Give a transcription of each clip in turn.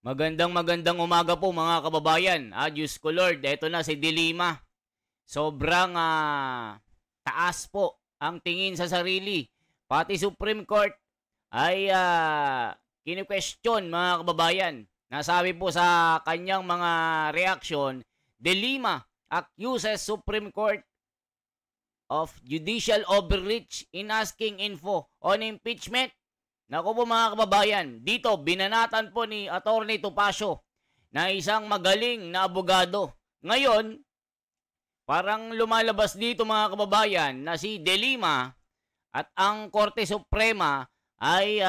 Magandang umaga po mga kababayan. Diyos ko Lord, eto na si Dilima. Sobrang taas po ang tingin sa sarili. Pati Supreme Court ay kini-question mga kababayan. Nasabi po sa kanyang mga reaksyon, Dilima accuses Supreme Court of judicial overreach in asking info on impeachment. Naku po mga kababayan, dito binanatan po ni Atty. Topacio na isang magaling na abogado. Ngayon, parang lumalabas dito mga kababayan na si Dilima at ang Korte Suprema ay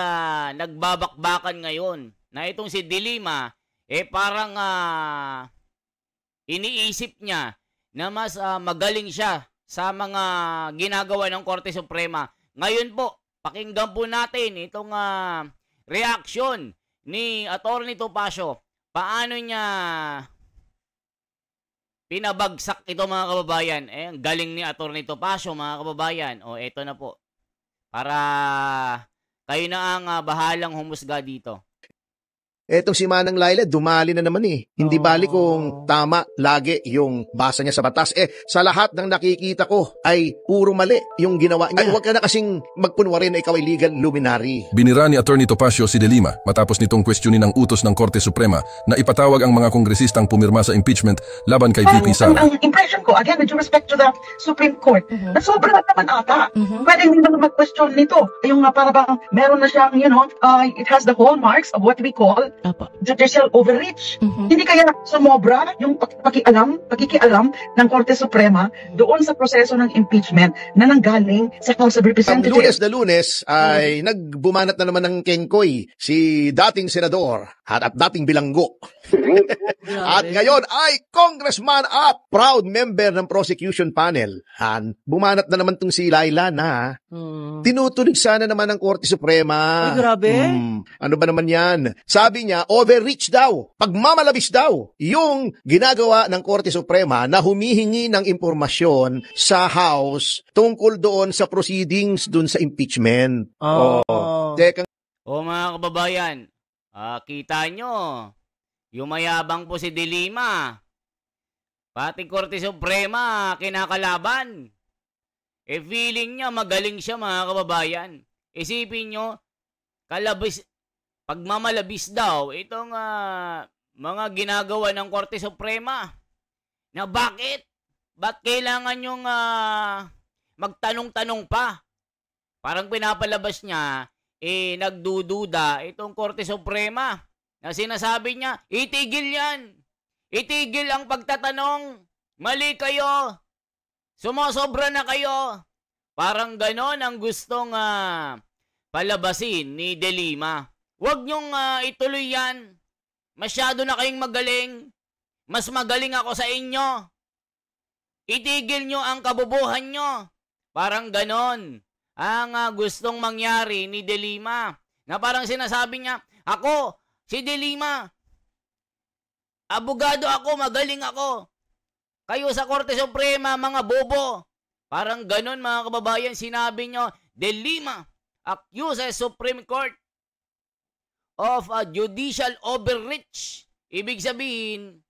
nagbabakbakan ngayon. Na itong si Dilima, parang iniisip niya na mas magaling siya sa mga ginagawa ng Korte Suprema. Ngayon po, pakinggan po natin itong reaction ni Atty. Topacio. Paano niya pinabagsak ito mga kababayan? Ang galing ni Atty. Topacio mga kababayan. Eto na po. Para kayo na ang bahalang humusga dito. Etong si Manang Laila, dumali na naman eh. Hindi bali kung tama lagi yung basa niya sa batas. Sa lahat ng nakikita ko ay puro mali yung ginawa niya. Ay, huwag ka na kasing magpunwari na ikaw ay legal luminary. Binira ni Atty. Topacio si Dilima matapos nitong questionin ang utos ng Korte Suprema na ipatawag ang mga kongresistang pumirma sa impeachment laban kay VP Sara. Ang impression ko, again, with due respect to the Supreme Court, na sobrang naman ata. Pwede hindi naman mag-question nito. Yung para bang meron na siyang, it has the hallmarks of what we call judicial overreach. Hindi kaya sumobra yung pakikialam ng Korte Suprema doon sa proseso ng impeachment na nanggaling sa House of Representatives. Ang Lunes ay nagbumanat na naman ng kengkoy si dating senador at dating bilanggo. At ngayon ay congressman at proud member ng prosecution panel. Bumanat na naman tong si Laila na tinutulig sana naman ng Korte Suprema. Ay, grabe. Ano ba naman yan? Sabi niya, overreach daw, pagmamalabis daw, yung ginagawa ng Korte Suprema na humihingi ng impormasyon sa House tungkol doon sa proceedings doon sa impeachment. Mga kababayan, kita nyo, yumayabang po si Dilima. Pati Korte Suprema, kinakalaban. Feeling niya, magaling siya mga kababayan. Isipin nyo, pagmamalabis daw, itong mga ginagawa ng Korte Suprema. Na bakit? Ba't kailangan yung magtanong-tanong pa? Parang pinapalabas niya, nagdududa itong Korte Suprema. Na sinasabi niya, itigil yan. Itigil ang pagtatanong. Mali kayo. Sumosobra na kayo. Parang ganon ang gustong palabasin ni Dilima. Huwag niyong ituloy yan. Masyado na kayong magaling. Mas magaling ako sa inyo. Itigil niyo ang kabubuhan niyo. Parang ganon ang gustong mangyari ni Dilima. Na parang sinasabi niya, ako, si Dilima, abogado ako, magaling ako. Kayo sa Korte Suprema, mga bobo. Parang ganon mga kababayan, sinabi nyo, Dilima accuses Supreme Court of a judicial overreach. Ibig sabihin,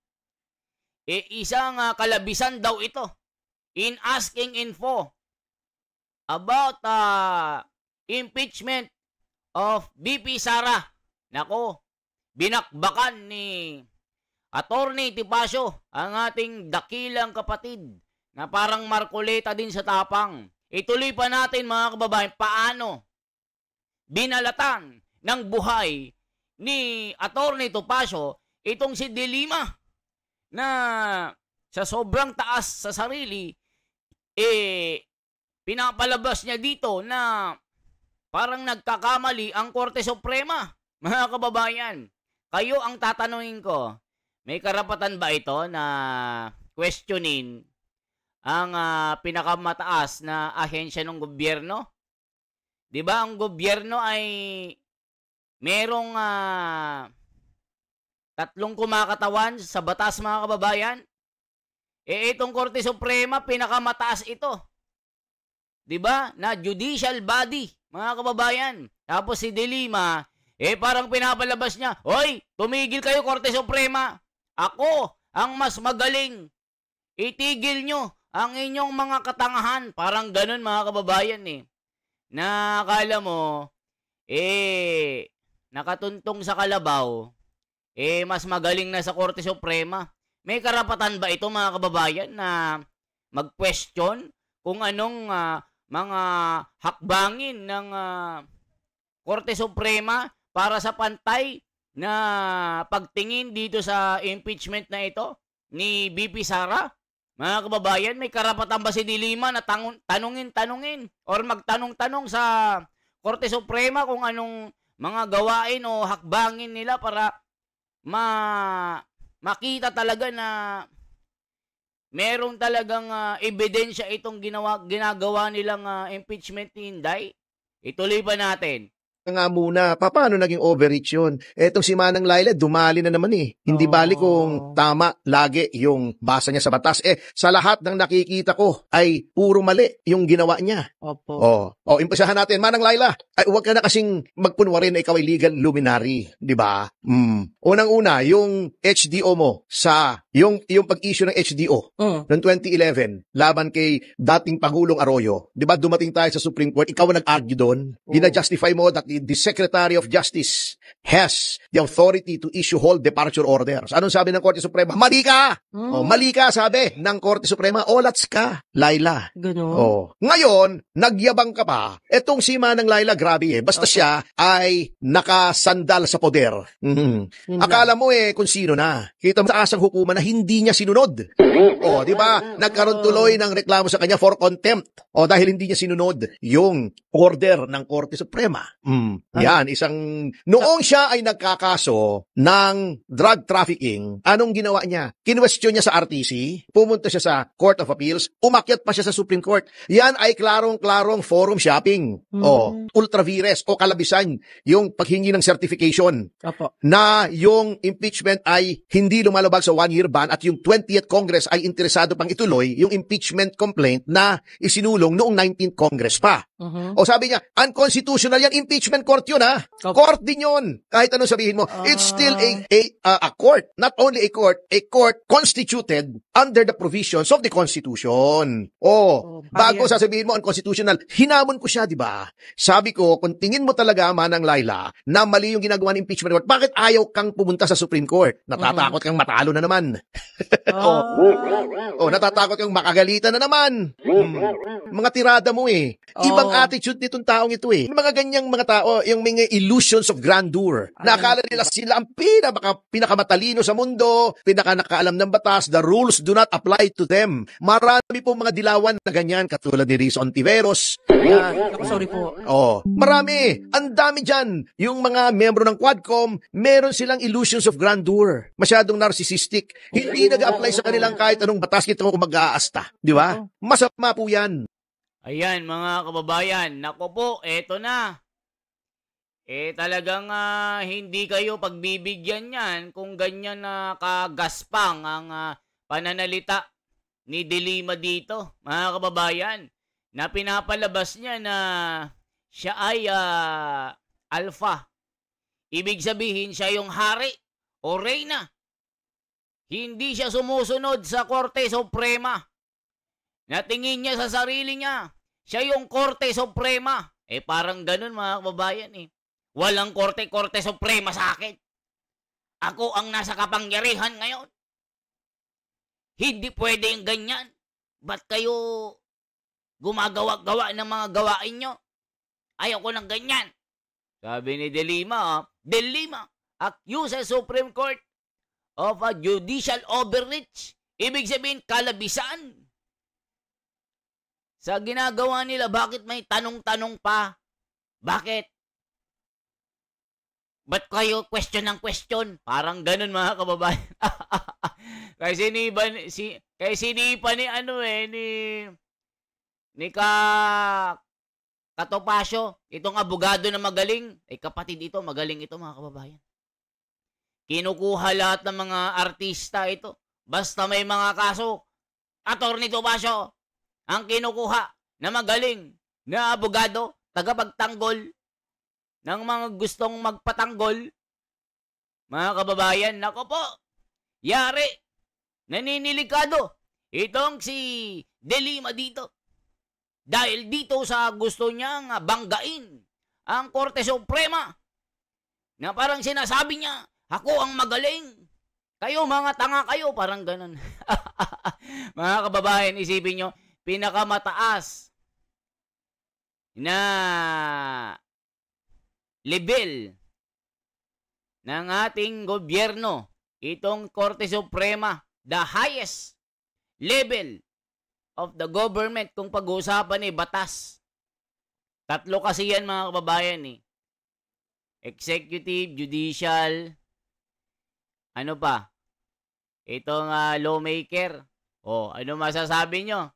isang kalabisan daw ito in asking info about impeachment of VP Sara. Nako, binakbakan ni Atty. Topacio, ang ating dakilang kapatid na parang Marcoleta din sa tapang. Ituloy pa natin mga kababayan, paano binalatan ng buhay ni Atty. Topacio itong si Dilima na sa sobrang taas sa sarili, pinapalabas niya dito na parang nagkakamali ang Korte Suprema. Mga kababayan, kayo ang tatanungin ko, may karapatan ba ito na questionin ang pinakamataas na ahensya ng gobyerno? 'Di ba ang gobyerno ay merong tatlong kumakatawan sa batas mga kababayan? Itong Korte Suprema, pinakamataas ito. 'Di ba? Na judicial body, mga kababayan. Tapos si Dilima, parang pinapalabas niya, hoy, tumigil kayo, Korte Suprema. Ako ang mas magaling. Itigil nyo ang inyong mga katangahan. Parang ganun, mga kababayan Na akala mo, nakatuntong sa kalabaw, mas magaling na sa Korte Suprema. May karapatan ba ito, mga kababayan, na mag-question kung anong mga hakbangin ng Korte Suprema para sa pantay na pagtingin dito sa impeachment na ito ni BP Sara? Mga kababayan, may karapatan ba si Dilima na tanungin or magtanong-tanong sa Korte Suprema kung anong mga gawain o hakbangin nila para makita talaga na merong talagang ebidensya itong ginagawa nilang impeachment ni Inday? Ituloy pa natin. Nga muna, paano naging overreach yun? Etong si Manang Laila, dumali na naman Hindi bali kung tama lagi yung basa niya sa batas. Sa lahat ng nakikita ko ay puro mali yung ginawa niya. Opo. Impisahan natin. Manang Laila, ay huwag ka na kasing magpunwari na ikaw ay legal luminary. Di ba? Unang-una, yung HDO mo yung pag-issue ng HDO noong 2011 laban kay dating Pangulong Arroyo. Di ba dumating tayo sa Supreme Court, ikaw ang nag-argue doon. Gina-justify mo that the Secretary of Justice has the authority to issue whole departure orders. Anong sabi ng Korte Suprema? Mali ka! Mali ka, sabi ng Korte Suprema. Olats ka, Laila. Gano'n. Ngayon, nagyabang ka pa. Etong si Manang Laila, grabe Basta siya ay nakasandal sa poder. Akala mo kung sino na. Kita mo sa asang hukuman na hindi niya sinunod. Di ba? Nagkaroon tuloy ng reklamo sa kanya for contempt. Dahil hindi niya sinunod yung order ng Korte Suprema. Yan, noong siya ay nagkakaso ng drug trafficking, anong ginawa niya? Kinwestiyon niya sa RTC, pumunta siya sa Court of Appeals, umakyat pa siya sa Supreme Court. Yan ay klarong-klarong forum shopping. Ultra vires o kalabisan yung paghingi ng certification na yung impeachment ay hindi lumalabag sa 1-year ban at yung 20th Congress ay interesado pang ituloy yung impeachment complaint na isinulong noong 19th Congress pa. Sabi niya, unconstitutional yan, impeachment court yun Court din yun. Kahit anong sabihin mo, it's still a court. Not only a court constituted under the provisions of the Constitution. Bago sasabihin mo unconstitutional, hinamon ko siya, di ba? Sabi ko, kung tingin mo talaga, Manang Laila, na mali yung ginagawa ng impeachment court, bakit ayaw kang pumunta sa Supreme Court? Natatakot kang matalo na naman. Natatakot kang makagalitan na naman. Mga tirada mo Ibang attitude nitong taong ito Mga ganyang mga tao, yung mga illusions of grandeur. Nakala nila sila ang pinakamatalino sa mundo, pinakanakaalam ng batas, the rules do not apply to them. Marami po mga dilawan na ganyan, katulad ni Rizzo Ontiveros. Sorry po. Marami. Ang dami dyan. Yung mga membro ng Quadcom, meron silang illusions of grandeur. Masyadong narcissistic. Hindi nag-apply sa kanilang kahit anong batas kung mag-aasta. Di ba? Masama po yan. Ayan, mga kababayan. Nako po, eto na. Talagang hindi kayo pagbibigyan yan kung ganyan na kagaspang ang pananalita ni Dilima dito, mga kababayan, na pinapalabas niya na siya ay alpha. Ibig sabihin siya yung hari o reyna. Hindi siya sumusunod sa Korte Suprema. Natingin niya sa sarili niya. Siya yung Korte Suprema. Parang ganun, mga kababayan Walang Korte Suprema sa akin. Ako ang nasa kapangyarihan ngayon. Hindi pwede yung ganyan. Ba't kayo gumagawa-gawa ng mga gawain nyo? Ayaw ko ng ganyan. Sabi ni Dilima, accuses Supreme Court of a judicial overreach. Ibig sabihin, kalabisan. Sa ginagawa nila, bakit may tanong-tanong pa? Bakit? Ba't kayo question ng question? Parang ganun, mga kababayan. Kasi sinipa ni Katopasyo, itong abogado na magaling, kapatid ito, magaling ito, mga kababayan. Kinukuha lahat ng mga artista ito. Basta may mga kaso, Attorney Topasyo, ang kinukuha na magaling na abogado, tagapagtanggol ng mga gustong magpatanggol, mga kababayan, nako po, yari, naninilikado itong si De Lima dito. Dahil dito sa gusto niyang banggain ang Korte Suprema na parang sinasabi niya, ako ang magaling. Kayo mga tanga kayo, parang ganun. Mga kababayan, isipin nyo, pinakamataas na level ng ating gobyerno, itong Korte Suprema, the highest level of the government kung pag-uusapan batas. Tatlo kasi yan mga kababayan executive, judicial, ano pa? Itong lawmaker. Ano masasabi nyo?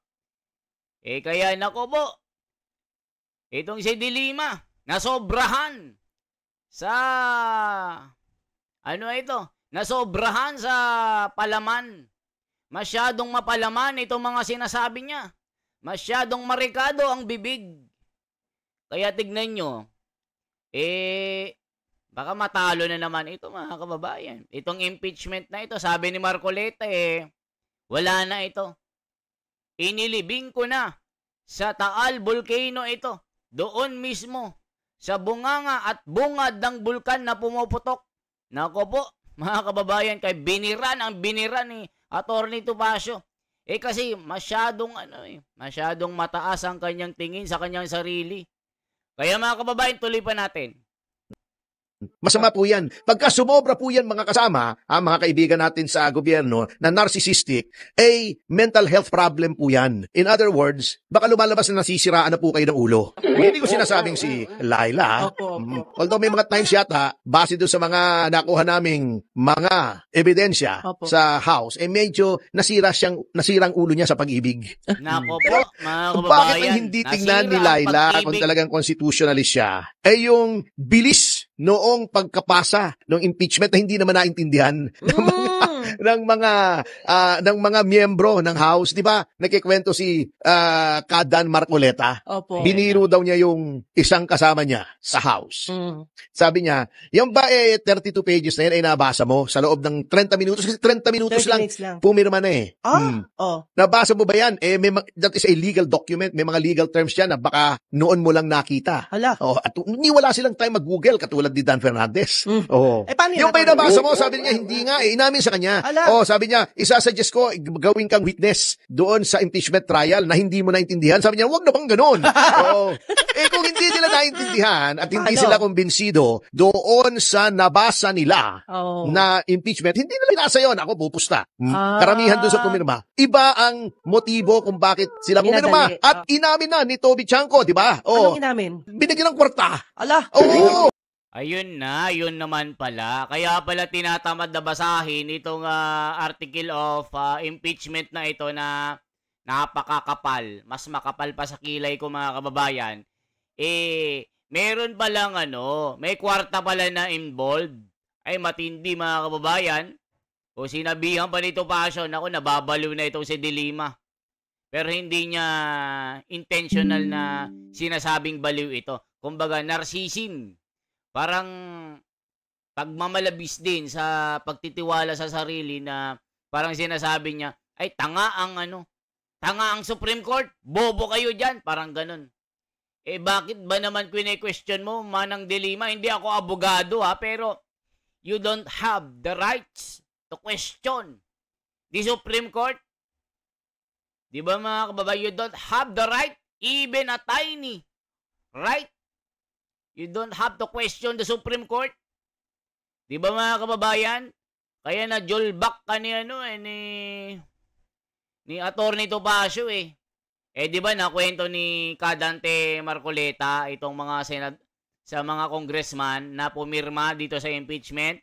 Kaya nako po, itong si De Lima, nasobrahan sa, nasobrahan sa palaman. Masyadong mapalaman itong mga sinasabi niya. Masyadong marikado ang bibig. Kaya tignan nyo, baka matalo na naman ito mga kababayan. Itong impeachment na ito, sabi ni Marcoleta, wala na ito. Inilibing ko na sa Taal Volcano ito. Doon mismo, sa bunganga at bungad ng bulkan na pumuputok. Nako po, mga kababayan, kay biniran ni Atty. Topacio. Kasi masyadong masyadong mataas ang kanyang tingin sa kanyang sarili. Kaya mga kababayan, tuloy pa natin. Masama po yan. Pagka sumobra po yan mga kasama, mga kaibigan natin sa gobyerno na narcissistic, mental health problem po yan. In other words, baka lumalabas na nasisiraan na po kayo ng ulo. Hindi ko sinasabing si Laila. Although may mga times yata, base doon sa mga nakuha naming mga ebidensya sa house, medyo nasirang ulo niya sa pag-ibig. Nako po, mga kababayan. Bakit ang hindi tingnan ni Laila kung talagang constitutionalist siya? Yung bilis noong pagkapasa ng impeachment na hindi naman naintindihan ng mga miyembro ng House, 'di ba? Nagkikwento si Kadan Marcoleta. Biniro daw niya yung isang kasama niya sa House. Sabi niya, "Yung ba 32 pages na yan ay nabasa mo sa loob ng 30 minutos kasi 30 minutos lang pumirma na Nabasa mo ba yan? That is a legal document. May mga legal terms yan na baka noon mo lang nakita. At wala silang time mag-Google katulad ni Dan Fernandez. Yung ba nabasa mo, sabi niya, hindi nga. Inamin sa kanya. Sabi niya, isasuggest ko, gawin kang witness doon sa impeachment trial na hindi mo naintindihan. Sabi niya, wag na bang ganun? Kung hindi nila naintindihan at hindi sila kumbinsido doon sa nabasa nila na impeachment, hindi nila nasa yun. Ako pupusta. Karamihan doon sa pumirma. Iba ang motibo kung bakit sila pumirma. At inamin na ni Toby Chanco, di ba? Anong inamin? Binigyan ng kwarta. Ayun na, yun naman pala. Kaya pala tinatamad na basahin itong article of impeachment na ito na napakakapal. Mas makapal pa sa kilay ko mga kababayan. Meron palang may kwarta pala na involved. Ay matindi mga kababayan. O sinabihan pa nito Topacio, ako nababaliw na itong si De Lima. Pero hindi niya intentional na sinasabing baliw ito. Kumbaga, narcissism. Parang pagmamalabis din sa pagtitiwala sa sarili na parang sinasabi niya, ay tanga ang Supreme Court, bobo kayo dyan, parang ganun. Bakit ba naman question mo, Manang De Lima? Hindi ako abogado pero you don't have the rights to question the Supreme Court. Di ba mga kababayan, you don't have the right, even a tiny right. You don't have to question the Supreme Court. Di ba mga kababayan? Kaya na jolback ka ni Atty. Topacio di ba nakwento ni Kadante Marcoleta itong mga sa mga congressman na pumirma dito sa impeachment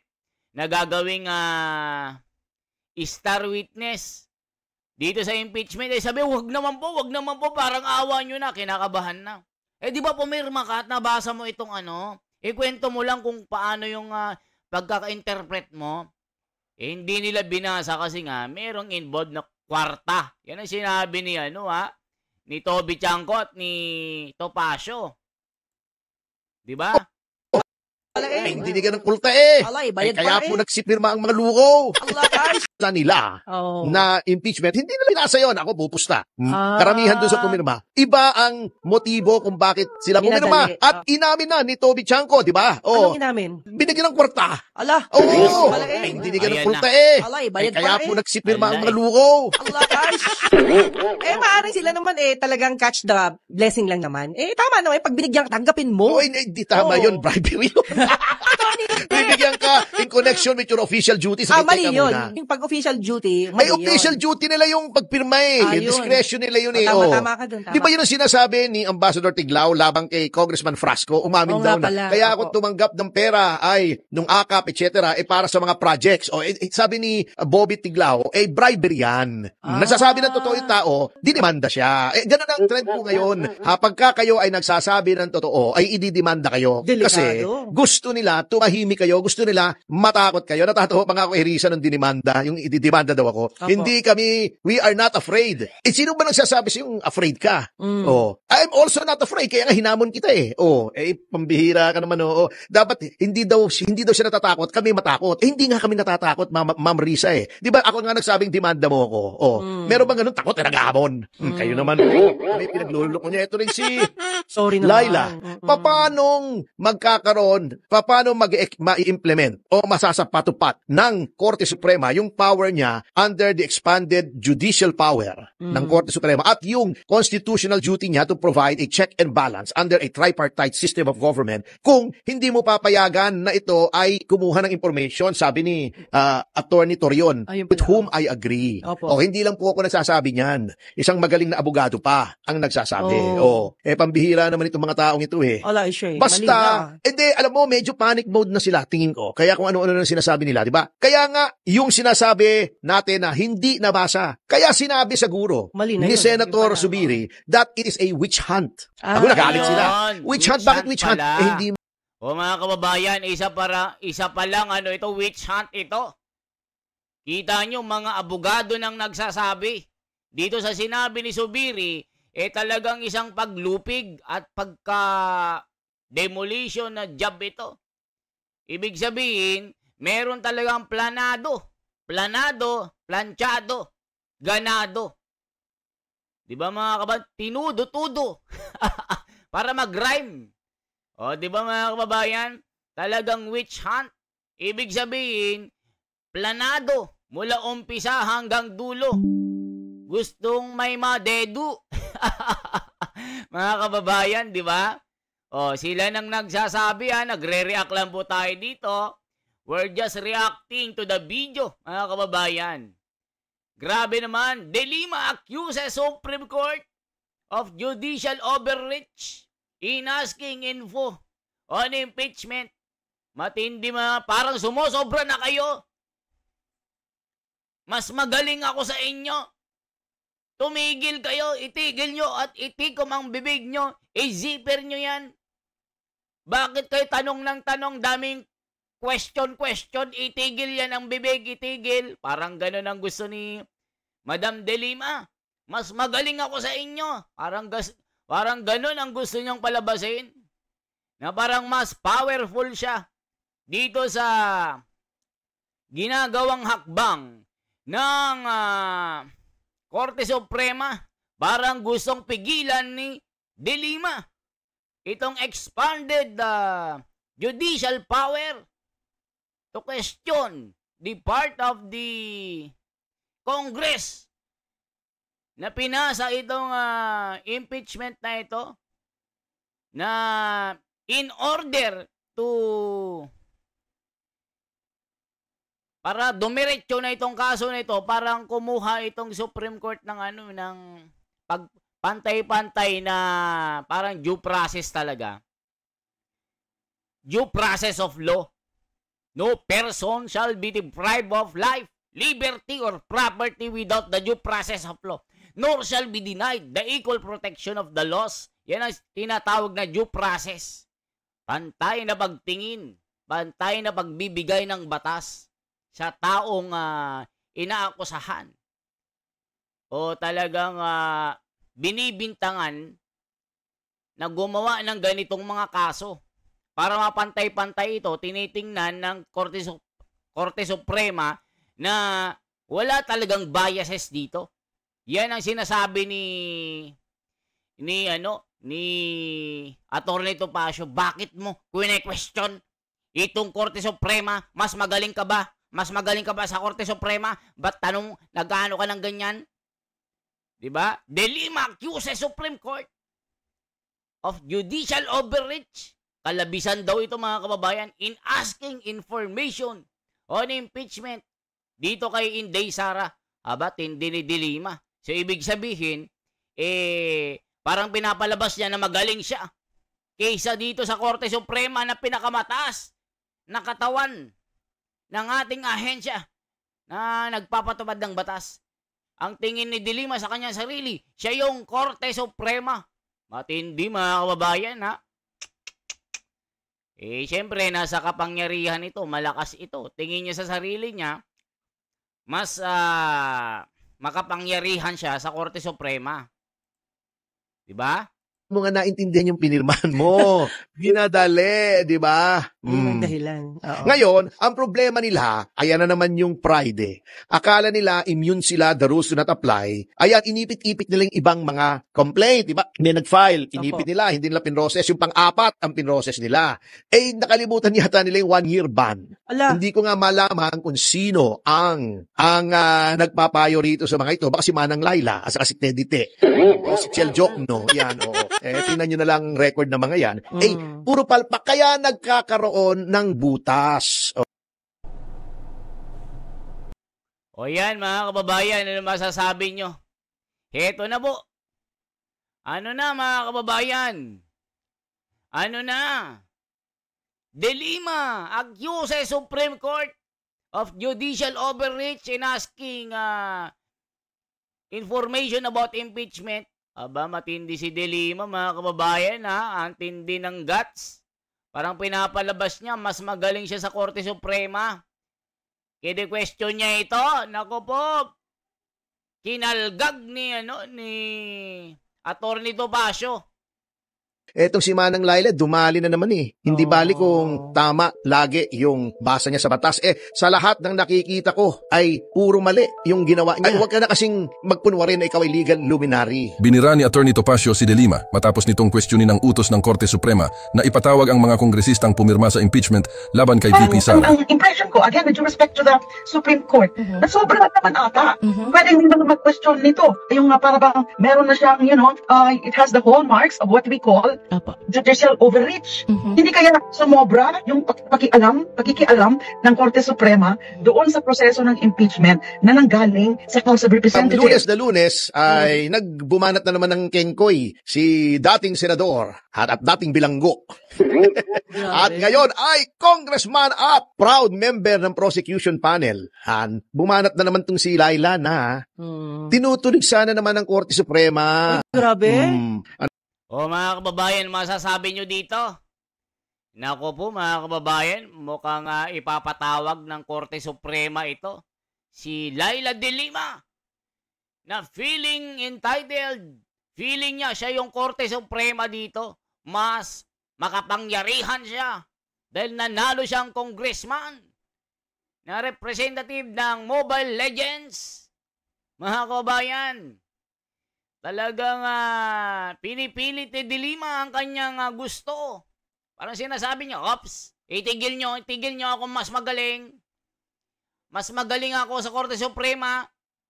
na gagawing star witness dito sa impeachment. Sabi, wag naman po, parang awa nyo na, kinakabahan na. Di ba pumirma ka at nabasa mo itong ikwento mo lang kung paano yung pagkaka-interpret mo. Hindi nila binasa kasi nga merong involved na kwarta. Yan ang sinabi ni ni Toby Chanco at ni Topacio. Di ba? Ay, hindi nigyan ng kulta eh. Alay, Ay, bayad kaya pa po eh. nagsipirma ang mga luko. Allah, guys. Na nila Oh. na impeachment, hindi nila binasa yun. Ako pupusta. Ah. Karamihan doon sa pumirma. Iba ang motibo kung bakit sila pumirma. Minadali. At inamin na ni Toby Chanko, di ba? Oh, Anong inamin? binigyan ng kwarta. Ala. Oo. Alay, Ay, hindi nigyan ng Ayan kulta eh. Alay, Ay, bayad kaya pa po eh. nagsipirma ang Alay. mga luko. Allah, guys. Maaaring sila naman talagang catch the blessing lang naman. Tama naman, pag binigyan ka, tanggapin mo. Oh, hindi tama Oo. yun, bribery yun. Bibigyan ka in connection with your official duties. Mali Teka yun. muna. Yung pag-official duty, Ay, mali official yun. duty nila yung pagpirma eh. Yun. Discretion nila yun eh. Tama, oh. tama ka dun, tama. Di ba yun ang sinasabi ni Ambassador Tiglao labang kay Congressman Frasco? Umamin Oo daw nga na. pala. Kaya ako Opo. tumanggap ng pera ay nung AKAP, etc. para sa mga projects. O, sabi ni Bobby Tiglao, bribery yan. Nagsasabi ng totoo yung tao, dinimanda siya. Ganun ang trend po ngayon. Pagka kayo ay nagsasabi ng totoo, ay ididimanda kayo. Delikado. Kasi gusto nila, tumahimik kayo, gusto nila matakot kayo. Natatawa pa nga ako kay Risa nung dinimanda, yung ididimanda daw ako. Opo. Hindi kami, we are not afraid. Sino ba nagsasabi sa'yo afraid ka? Oh, I'm also not afraid, kaya nga hinamon kita eh. Oh, pambihira ka naman oh. Dapat hindi daw siya natatakot, kami matakot. Hindi nga kami natatakot, Ma'am Risa eh. 'Di ba ako nga nagsabing demanda mo ako. Oh, meron bang ganun takot na naghamon? Kayo naman may pinagluloko niya. Ito rin si Sorry naman. Laila, paano magkakaroon, paano ma-implement o masasapatupat ng Korte Suprema yung power niya under the expanded judicial power ng Korte Suprema at yung constitutional duty niya to provide a check and balance under a tripartite system of government kung hindi mo papayagan na ito ay kumuha ng information, sabi ni Attorney Torion, Ayun with pala. whom I agree. Opo. O hindi lang po ako nagsasabi niyan. Isang magaling na abogado pa ang nagsasabi. Oh. Pambihira naman itong mga taong ito eh. Ala, siya. Basta, alam mo, medyo panic mode na sila, tingin ko. Kaya kung ano-ano na sinasabi nila, di ba? Kaya nga, yung sinasabi natin na hindi nabasa, kaya sinabi siguro Mali na ni yun. Senator Yung pala, Subiri that it is a witch hunt. Ah, Ako nagalit Ayun. sila. Witch hunt? Bakit witch hunt? pala. Hindi O mga kababayan, isa pa lang ito, witch hunt ito. Kita nyo mga abogado nang nagsasabi. Dito sa sinabi ni Subiri, talagang isang paglupig at pagka-demolition na job ito. Ibig sabihin, meron talagang planado, planchado, ganado. Di ba mga kababayan? Tinudo-tudo. Para mag-rhyme. O, di ba mga kababayan? Talagang witch hunt. Ibig sabihin, planado mula umpisa hanggang dulo. Gustong may madedu. Mga kababayan, di ba? O, sila nang nagsasabi nagre-react lang po tayo dito. We're just reacting to the video, mga kababayan. Grabe naman, De Lima accuses Supreme Court of judicial overreach in asking info on impeachment. Matindi mga, parang sumusobra na kayo. Mas magaling ako sa inyo. Tumigil kayo, itigil nyo at itikom ang bibig nyo. I-zipper nyo yan. Bakit kayo tanong ng tanong, daming question, itigil yan ang bibig, itigil. Parang gano'n ang gusto ni Madam De Lima. Mas magaling ako sa inyo. Parang gano'n ang gusto niyang palabasin. Na parang mas powerful siya dito sa ginagawang hakbang ng Korte Suprema. Parang gustong pigilan ni De Lima itong expanded judicial power to question the part of the Congress na pinasa itong impeachment na ito na in order to para dumiretso na itong kaso na ito, parang kumuha itong Supreme Court ng ng pantay-pantay na parang due process talaga. Due process of law. No person shall be deprived of life, liberty, or property without the due process of law, nor shall be denied the equal protection of the laws. Yan ang tinatawag na due process. Pantay na pagtingin, pantay na pagbibigay ng batas sa taong inaakusahan o talagang binibintangan na gumawa ng ganitong mga kaso. para mapantay-pantay ito, tinitingnan ng Korte Suprema na wala talagang biases dito. Yan ang sinasabi ni Atty. Topacio. Bakit mo question itong Korte Suprema? Mas magaling ka ba? Mas magaling ka ba sa Korte Suprema? Ba't nag-ano ka ng ganyan? Diba? De Lima accuses Supreme Court of judicial overreach. Kalabisan daw ito, mga kababayan, in asking information on impeachment dito kay Inday Sara. Aba, tindi ni De Lima. So, ibig sabihin, parang pinapalabas niya na magaling siya kaysa dito sa Korte Suprema na pinakamataas na katawan ng ating ahensya na nagpapatupad ng batas. Ang tingin ni De Lima sa kanyang sarili, siya yung Korte Suprema. Matindi, mga kababayan, ha? Siyempre, nasa kapangyarihan ito, malakas ito. Tingin niya sa sarili niya, mas makapangyarihan siya sa Korte Suprema. Diba? Mo nga naintindihan yung pinirmahan mo. Ginadali, di ba? Yung dahilan. Oo. Ngayon, ang problema nila, ayan na naman yung Friday. Akala nila immune sila, the rules do not apply. Ayan, inipit-ipit nila yung ibang mga complaint, di ba? Hindi nag-file, inipit nila, hindi nila pinroses. Yung pang-apat ang pinroses nila. Nakalimutan yata nila yung 1-year ban. Ala. Hindi ko nga malaman kung sino ang nagpapayo rito sa mga ito. Baka si Manang Laila, at saka si Teddy Te. O si Chel Jokno, yan, oo. Tingnan nyo na lang record ng mga yan. Puro palpak, kaya nagkakaroon ng butas. O yan, mga kababayan, ano masasabi nyo? Heto na po. Ano na, mga kababayan? Ano na? De Lima accuses Supreme Court of judicial overreach in asking information about impeachment. Aba, matindi si De Lima, mga kababayan, ha? Ang tindi ng guts. Parang pinapalabas niya, mas magaling siya sa Korte Suprema. Kini-question niya ito. Naku po, kinalgag ni Atty. Topacio. Etong si Manang Laila, dumali na naman eh. Hindi bali kung tama lagi yung basa niya sa batas. Sa lahat ng nakikita ko ay puro mali yung ginawa niya. Ay, huwag ka na kasing magpunwari na ikaw ay legal luminary. Binira ni Atty. Topacio si De Lima matapos nitong questionin ng utos ng Korte Suprema na ipatawag ang mga kongresistang pumirma sa impeachment laban kay VP Sara. Ang impression ko, again, with due respect to the Supreme Court, na sobrang naman ata. Pwede hindi naman mag-question nito. Yung para bang meron na siyang, it has the hallmarks of what we call judicial overreach. Hindi kaya sumobra yung pakikialam ng Korte Suprema doon sa proseso ng impeachment na nanggaling sa House of Representatives. Ang Lunes ay nagbumanat na naman ng kengkoy si dating senador at dating bilanggo. At ngayon ay congressman at proud member ng prosecution panel. Bumanat na naman tong si Laila na tinutulig sana naman ng Korte Suprema. Grabe. O mga kababayan, masasabi nyo dito? Nako po, mga kababayan, mukhang ipapatawag ng Korte Suprema ito. Si Laila De Lima na feeling entitled. Feeling niya siya yung Korte Suprema dito. Mas makapangyarihan siya dahil nanalo siyang congressman na representative ng Mobile Legends. Mga kababayan, talagang pinipilit ni De Lima ang kanyang gusto. Parang sinasabi niya, ops, itigil nyo ako mas magaling. Mas magaling ako sa Korte Suprema.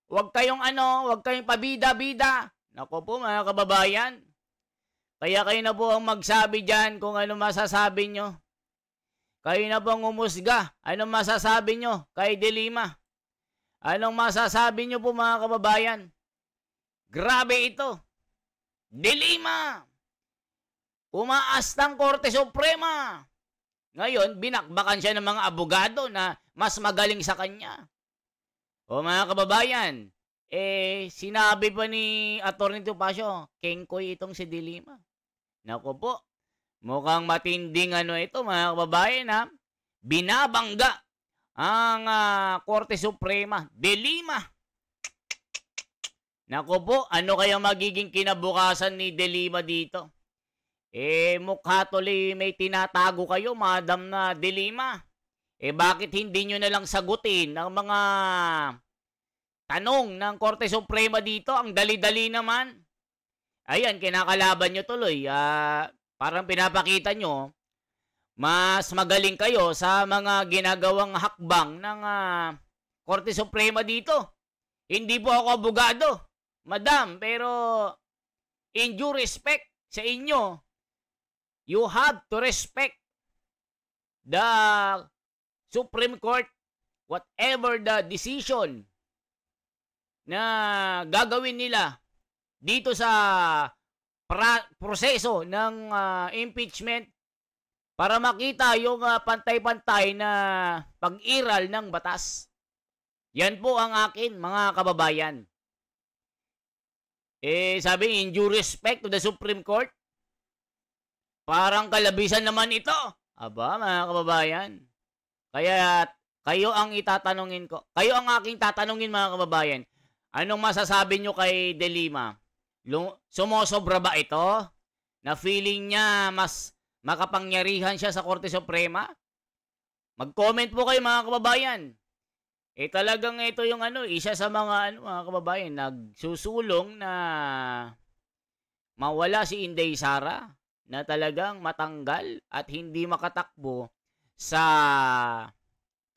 Huwag kayong pabida-bida. Naku po, mga kababayan. Kaya kayo na po ang magsabi dyan kung ano masasabi nyo. Kayo na po ang umusga. Anong masasabi nyo kay De Lima? Anong masasabi nyo po, mga kababayan? Grabe ito. De Lima, umaas ng Korte Suprema. Ngayon, binakbakan siya ng mga abogado na mas magaling sa kanya. O mga kababayan, sinabi pa ni Atty. Topacio, kengkoy itong si De Lima. Naku po, mukhang matinding ito, mga kababayan, ha? Binabangga ang Korte Suprema. De Lima. Naku po, ano kaya magiging kinabukasan ni De Lima dito? Mukha tuloy may tinatago kayo, Madam na De Lima. Bakit hindi nyo na lang sagutin ang mga tanong ng Korte Suprema dito? Ang dali-dali naman. Ayan, kinakalaban nyo tuloy. Parang pinapakita nyo, mas magaling kayo sa mga ginagawang hakbang ng Korte Suprema dito. Hindi po ako abogado, Madam, pero in due respect sa inyo, you have to respect the Supreme Court, whatever the decision na gagawin nila dito sa proseso ng impeachment para makita yung pantay-pantay na pag-iral ng batas. Yan po ang akin, mga kababayan. Sabi, in due respect to the Supreme Court, parang kalabisan naman ito. Aba, mga kababayan. Kaya, kayo ang itatanungin ko. Kayo ang aking tatanungin, mga kababayan. Anong masasabi nyo kay De Lima? Sumosobra ba ito? Na feeling niya mas makapangyarihan siya sa Korte Suprema? Mag-comment po kayo, mga kababayan. Talagang ito yung isa sa mga mga kababayan nagsusulong na mawala si Inday Sara, na talagang matanggal at hindi makatakbo sa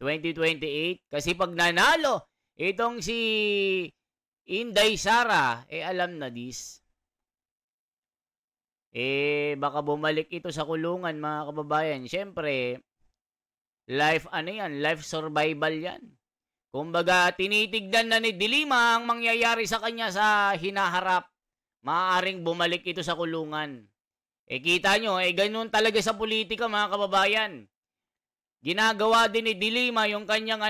2028. Kasi pag nanalo itong si Inday Sara, alam na this. Baka bumalik ito sa kulungan, mga kababayan. Siyempre, life survival yan. Kumbaga, tinitignan na ni De Lima ang mangyayari sa kanya sa hinaharap. Maaaring bumalik ito sa kulungan. Kita nyo, ganun talaga sa politika, mga kababayan. Ginagawa din ni De Lima yung kanyang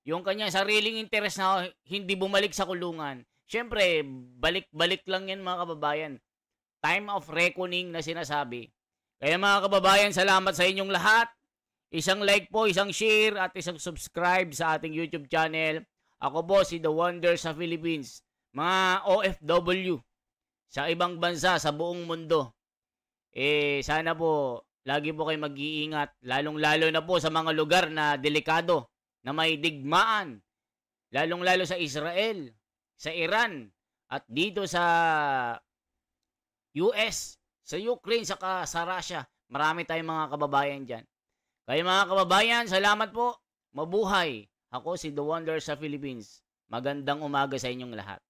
yung kanyang sariling interest na hindi bumalik sa kulungan. Siyempre, balik-balik lang yan, mga kababayan. Time of reckoning na sinasabi. Kaya, mga kababayan, salamat sa inyong lahat. Isang like po, isang share, at isang subscribe sa ating YouTube channel. Ako po si The Wonder sa Philippines. Mga OFW sa ibang bansa, sa buong mundo. Sana po, lagi po kayo mag-iingat. Lalong-lalo na po sa mga lugar na delikado, na may digmaan. Lalong-lalo sa Israel, sa Iran, at dito sa US, sa Ukraine, saka sa Russia. Marami tayong mga kababayan dyan. Kaya mga kababayan, salamat po. Mabuhay. Ako si The Wonder sa Philippines. Magandang umaga sa inyong lahat.